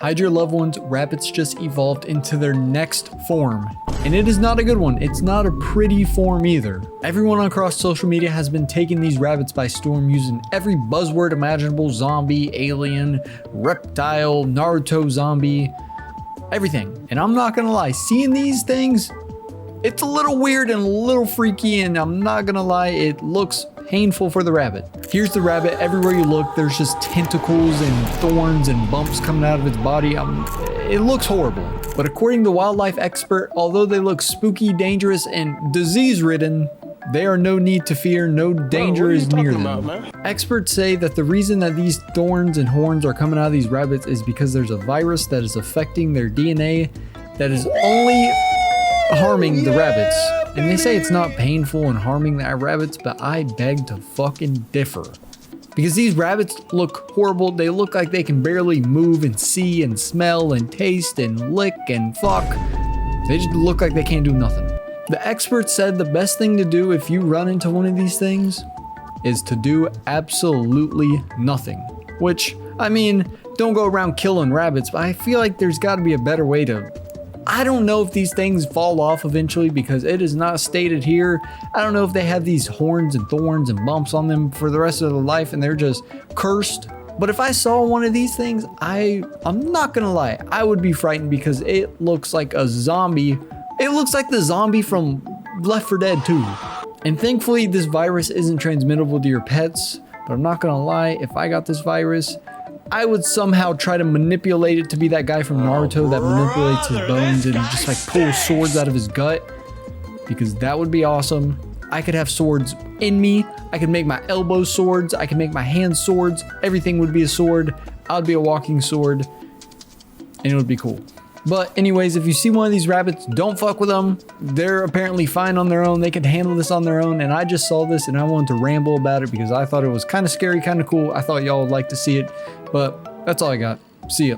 Hide your loved ones, rabbits just evolved into their next form. And it is not a good one. It's not a pretty form either. Everyone across social media has been taking these rabbits by storm using every buzzword imaginable: zombie, alien, reptile, Naruto zombie, everything. And I'm not gonna lie, seeing these things, it's a little weird and a little freaky, and I'm not gonna lie, it looks painful for the rabbit. Here's the rabbit. Everywhere you look, there's just tentacles and thorns and bumps coming out of its body. It looks horrible. But according to wildlife expert, although they look spooky, dangerous, and disease-ridden, they are no need to fear. No danger is near them. Experts say that the reason that these thorns and horns are coming out of these rabbits is because there's a virus that is affecting their DNA that is only harming the rabbits. And they say it's not painful and harming the rabbits, but I beg to fucking differ. Because these rabbits look horrible. They look like they can barely move and see and smell and taste and lick and fuck. They just look like they can't do nothing. The experts said the best thing to do if you run into one of these things is to do absolutely nothing. Which, I mean, don't go around killing rabbits, but I feel like there's gotta be a better way to... I don't know if these things fall off eventually because it is not stated here. I don't know if they have these horns and thorns and bumps on them for the rest of their life and they're just cursed. But if I saw one of these things, I'm not gonna lie, I would be frightened because it looks like a zombie. It looks like the zombie from Left 4 Dead 2. And thankfully this virus isn't transmittable to your pets, but I'm not gonna lie, if I got this virus, I would somehow try to manipulate it to be that guy from Naruto that manipulates his bones and just like pulls swords out of his gut, because that would be awesome. I could have swords in me. I could make my elbows swords. I could make my hands swords. Everything would be a sword. I'd be a walking sword and it would be cool. But anyways, if you see one of these rabbits, don't fuck with them. They're apparently fine on their own. They can handle this on their own. And I just saw this and I wanted to ramble about it because I thought it was kind of scary, kind of cool. I thought y'all would like to see it. But that's all I got. See ya.